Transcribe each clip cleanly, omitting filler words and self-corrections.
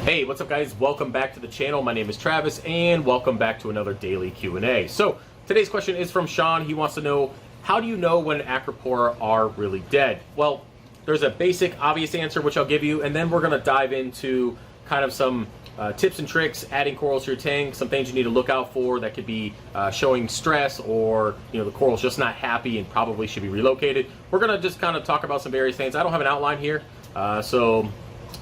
Hey, what's up guys? Welcome back to the channel. My name is Travis and welcome back to another daily Q&A. So today's question is from Sean. He wants to know, how do you know when Acropora are really dead? Well, there's a basic obvious answer which I'll give you, and then we're going to dive into kind of some tips and tricks adding corals to your tank, some things you need to look out for that could be showing stress, or the coral's just not happy and probably should be relocated. We're going to just kind of talk about some various things. I don't have an outline here, so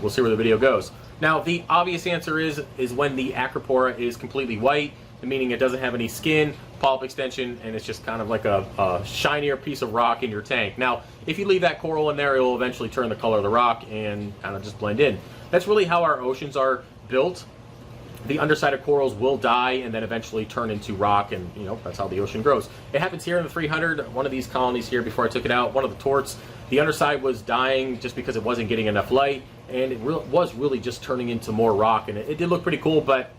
we'll see where the video goes. Now, the obvious answer is when the Acropora is completely white, meaning it doesn't have any skin, polyp extension, and it's just kind of like a shinier piece of rock in your tank. Now, if you leave that coral in there, it will eventually turn the color of the rock and kind of just blend in. That's really how our oceans are built. The underside of corals will die and then eventually turn into rock, and that's how the ocean grows. It happens here in the 300. One of these colonies here, before I took it out, one of the torts, the underside was dying just because it wasn't getting enough light, and it was really just turning into more rock, and it did look pretty cool, but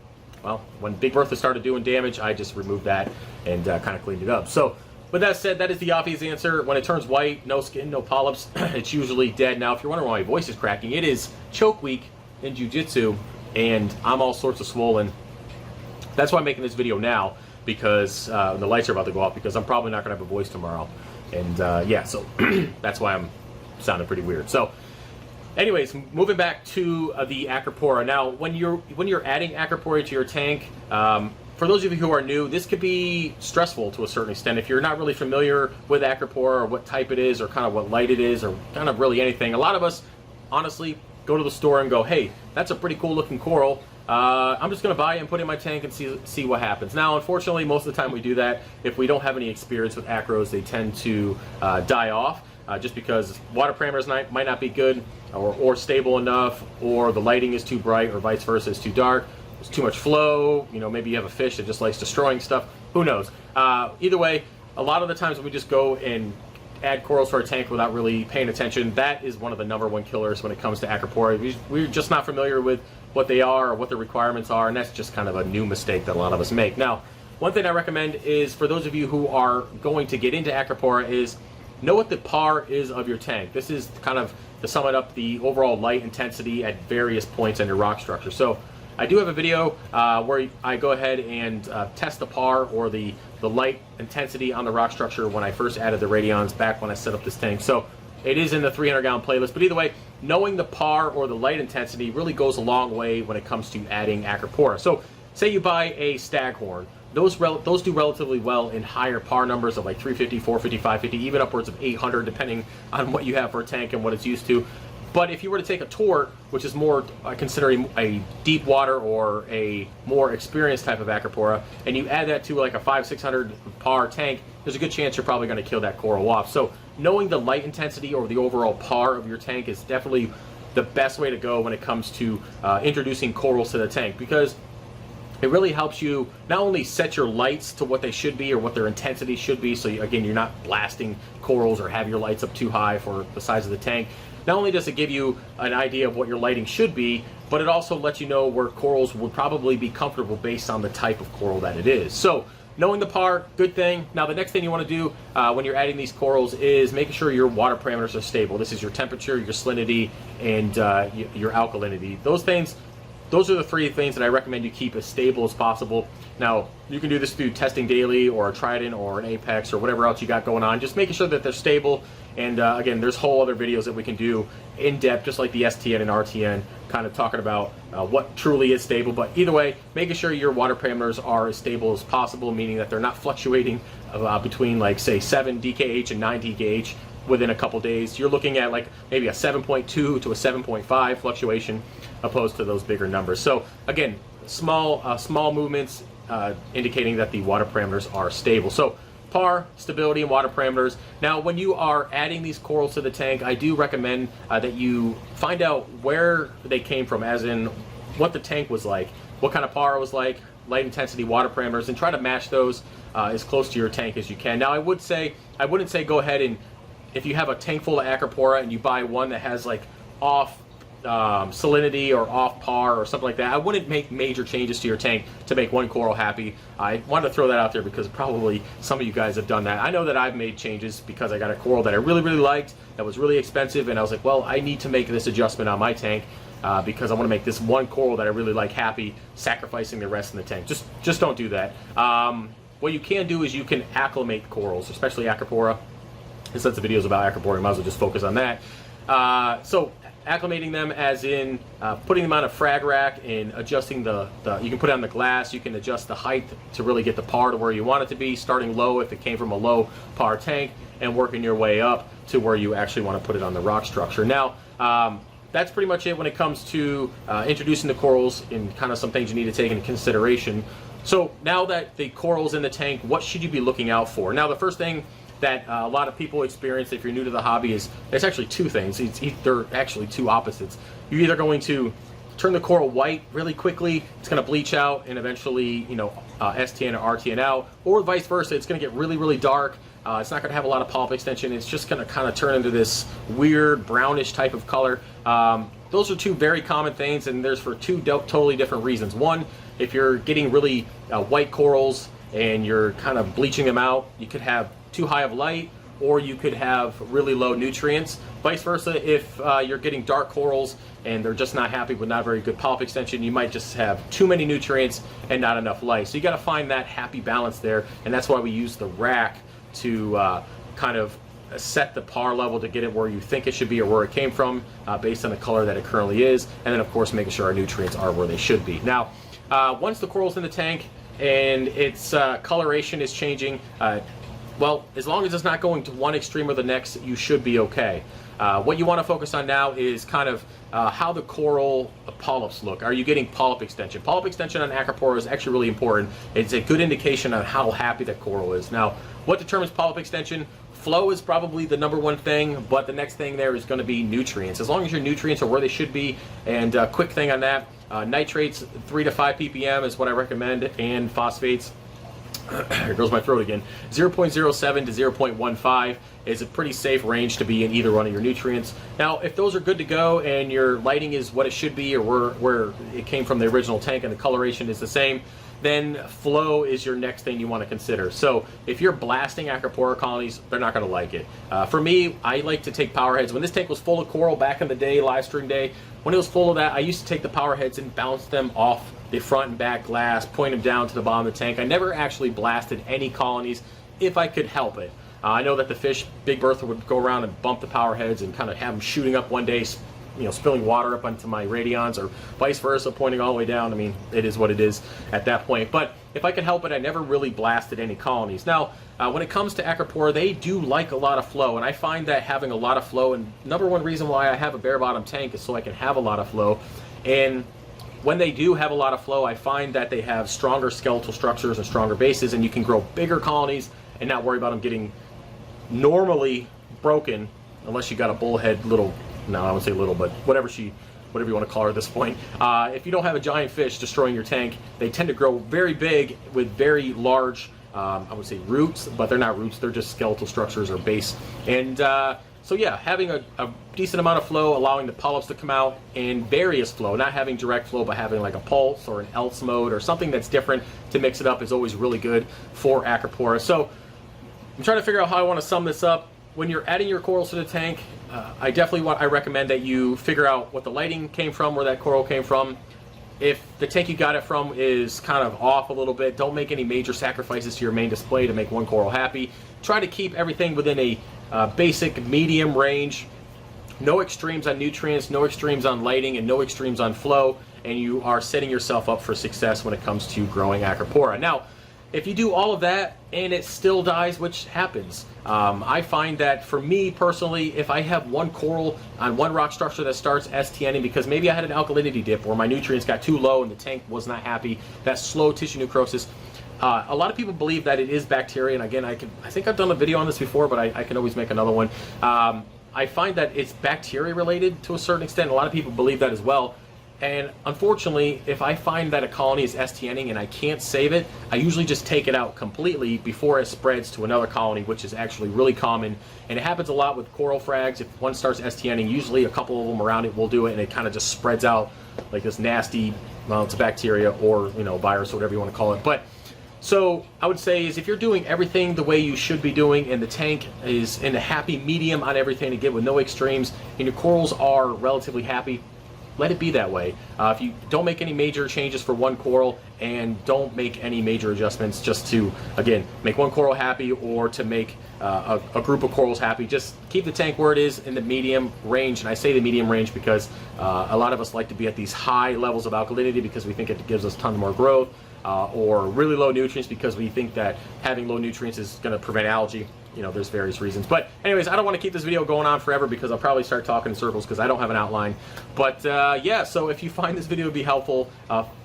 well, when Big Bertha started doing damage, I just removed that and kind of cleaned it up. So with that said, that is the obvious answer. When it turns white, no skin, no polyps, it's usually dead. Now, if you're wondering why my voice is cracking, it is choke week in jiu-jitsu, and I'm all sorts of swollen. That's why I'm making this video now, because the lights are about to go off, because I'm probably not going to have a voice tomorrow. And yeah, so that's why I'm sounding pretty weird. So anyways, moving back to the Acropora. Now, when you're adding Acropora to your tank, for those of you who are new, this could be stressful to a certain extent. If you're not really familiar with Acropora, or what type it is, or kind of what light it is, or kind of really anything, a lot of us honestly go to the store and go, hey, that's a pretty cool looking coral. I'm just going to buy it and put it in my tank and see what happens. Now, unfortunately, most of the time we do that. If we don't have any experience with acros, they tend to die off just because water parameters might not be good or stable enough, or the lighting is too bright, or vice versa, is too dark. There's too much flow. Maybe you have a fish that just likes destroying stuff. Who knows? Either way, a lot of the times we just go and add corals to our tank without really paying attention. That is one of the #1 killers when it comes to Acropora. We're just not familiar with what they are or what the requirements are, and that's just kind of a new mistake that a lot of us make. Now, one thing I recommend is, for those of you who are going to get into Acropora, is know what the PAR is of your tank. This is kind of, to sum it up, the overall light intensity at various points in your rock structure. So I do have a video where I go ahead and test the PAR, or the light intensity on the rock structure, when I first added the radions back when I set up this tank. So it is in the 300-gallon playlist. But either way, knowing the PAR or the light intensity really goes a long way when it comes to adding Acropora. So say you buy a staghorn. Those do relatively well in higher PAR numbers of like 350, 450, 550, even upwards of 800, depending on what you have for a tank and what it's used to. But if you were to take a tort, which is more considering a deep water or a more experienced type of Acropora, and you add that to like a 500-600 PAR tank, there's a good chance you're probably going to kill that coral off. So knowing the light intensity or the overall PAR of your tank is definitely the best way to go when it comes to introducing corals to the tank, because it really helps you not only set your lights to what they should be or what their intensity should be, so again, you're not blasting corals or have your lights up too high for the size of the tank. Not only does it give you an idea of what your lighting should be, but it also lets you know where corals would probably be comfortable based on the type of coral that it is. So knowing the PAR, good thing. Now, the next thing you want to do when you're adding these corals is making sure your water parameters are stable. This is your temperature, your salinity, and your alkalinity. Those are the three things that I recommend you keep as stable as possible. Now, you can do this through testing daily, or a Trident, or an Apex, or whatever else you got going on. Just making sure that they're stable. And again, there's whole other videos that we can do in depth, just like the STN and RTN, kind of talking about what truly is stable. But either way, making sure your water parameters are as stable as possible, meaning that they're not fluctuating between, like, say, 7 DKH and 9 DKH within a couple days. You're looking at like maybe a 7.2 to a 7.5 fluctuation, opposed to those bigger numbers. So again, small movements indicating that the water parameters are stable. So PAR, stability, and water parameters. Now, when you are adding these corals to the tank, I do recommend that you find out where they came from, as in what the tank was like, what kind of PAR it was like, light intensity, water parameters, and try to match those as close to your tank as you can. Now, I wouldn't say go ahead and, if you have a tank full of Acropora and you buy one that has like off salinity or off PAR or something like that, I wouldn't make major changes to your tank to make one coral happy. I wanted to throw that out there because probably some of you guys have done that. I know that I've made changes because I got a coral that I really liked, that was really expensive, and I was like, well, I need to make this adjustment on my tank. because I want to make this one coral that I really like happy, sacrificing the rest in the tank. Just don't do that. What you can do is you can acclimate corals, especially Acropora. Since the videos about Acropora, you might as well just focus on that. So acclimating them as in putting them on a frag rack and adjusting you can put it on the glass, you can adjust the height to really get the par to where you want it to be, starting low if it came from a low par tank, and working your way up to where you actually want to put it on the rock structure. Now, that's pretty much it when it comes to introducing the corals and kind of some things you need to take into consideration. So now that the coral's in the tank, what should you be looking out for? Now, the first thing that a lot of people experience if you're new to the hobby is there's actually two things. They're actually two opposites. You're either going to turn the coral white really quickly, it's going to bleach out and eventually, STN or RTN out, or vice versa, it's going to get really, really dark. It's not going to have a lot of polyp extension. It's just going to kind of turn into this weird brownish type of color. Those are two very common things, and there's for two totally different reasons. One, if you're getting really white corals and you're kind of bleaching them out, you could have too high of light, or you could have really low nutrients. Vice versa, if you're getting dark corals and they're just not happy with not very good polyp extension, you might just have too many nutrients and not enough light. So you got to find that happy balance there, and that's why we use the rack to kind of set the par level to get it where you think it should be or where it came from based on the color that it currently is, and then of course making sure our nutrients are where they should be. Now, once the coral's in the tank and its coloration is changing, well, as long as it's not going to one extreme or the next, you should be okay. What you want to focus on now is kind of how the coral polyps look. Are you getting polyp extension? Polyp extension on Acropora is actually really important. It's a good indication on how happy the coral is. Now, what determines polyp extension? Flow is probably the #1 thing, but the next thing there is going to be nutrients. As long as your nutrients are where they should be, and quick thing on that, nitrates 3 to 5 ppm is what I recommend, and phosphates, here goes my throat again, 0.07 to 0.15 is a pretty safe range to be in either one of your nutrients. Now, if those are good to go and your lighting is what it should be, or where it came from the original tank and the coloration is the same, then flow is your next thing you want to consider. So if you're blasting Acropora colonies, they're not going to like it. For me, I like to take power heads. When this tank was full of coral back in the day, live stream day, when it was full of that, I used to take the power heads and bounce them off the front and back glass, point them down to the bottom of the tank. I never actually blasted any colonies if I could help it. I know that the fish, Big Bertha, would go around and bump the power heads and kind of have them shooting up one day, spilling water up onto my radions, or vice versa, pointing all the way down. I mean, it is what it is at that point. But if I could help it, I never really blasted any colonies. Now, when it comes to Acropora, they do like a lot of flow, and I find that having a lot of flow, and #1 reason why I have a bare bottom tank is so I can have a lot of flow. And when they do have a lot of flow, I find that they have stronger skeletal structures and stronger bases, and you can grow bigger colonies and not worry about them getting normally broken, unless you got a bullhead little, no, I wouldn't say little, but whatever you want to call her at this point. If you don't have a giant fish destroying your tank, they tend to grow very big with very large, I would say roots, but they're not roots, they're just skeletal structures or base. And so yeah, having a decent amount of flow, allowing the polyps to come out, and various flow, not having direct flow, but having like a pulse or an else mode or something that's different to mix it up is always really good for Acropora. So I'm trying to figure out how I want to sum this up. When you're adding your corals to the tank, I recommend that you figure out what the lighting came from, where that coral came from. If the tank you got it from is kind of off a little bit, don't make any major sacrifices to your main display to make one coral happy. Try to keep everything within a basic medium range. No extremes on nutrients, no extremes on lighting, and no extremes on flow, and you are setting yourself up for success when it comes to growing Acropora. Now, if you do all of that and it still dies, which happens, I find that for me personally, if I have one coral on one rock structure that starts STNing because maybe I had an alkalinity dip or my nutrients got too low and the tank was not happy, that slow tissue necrosis, a lot of people believe that it is bacteria, and again, I think I've done a video on this before, but I can always make another one. I find that it's bacteria related to a certain extent. A lot of people believe that as well. And unfortunately, if I find that a colony is STNing and I can't save it, I usually just take it out completely before it spreads to another colony, which is actually really common. And it happens a lot with coral frags. If one starts STNing, usually a couple of them around it will do it, and it kind of just spreads out like this nasty, well, it's a bacteria or virus or whatever you want to call it. But so I would say is if you're doing everything the way you should be doing, and the tank is in a happy medium on everything to get with no extremes, and your corals are relatively happy, let it be that way. If you don't make any major changes for one coral and don't make any major adjustments just to, again, make one coral happy or to make a group of corals happy, just keep the tank where it is in the medium range. And I say the medium range because a lot of us like to be at these high levels of alkalinity because we think it gives us tons more growth, or really low nutrients because we think that having low nutrients is going to prevent algae. You know, there's various reasons. But anyways, I don't want to keep this video going on forever because I'll probably start talking in circles because I don't have an outline. But yeah, so if you find this video to be helpful,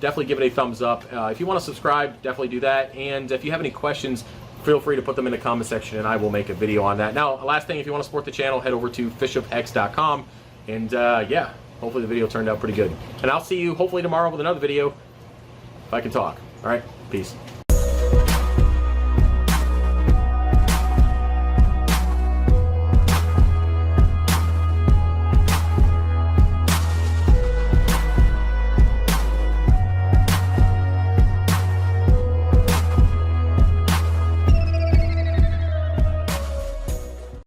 definitely give it a thumbs up. If you want to subscribe, definitely do that. And if you have any questions, feel free to put them in the comment section and I will make a video on that. Now, last thing, if you want to support the channel, head over to FishOfHex.com. And yeah, hopefully the video turned out pretty good. And I'll see you hopefully tomorrow with another video if I can talk. All right, peace.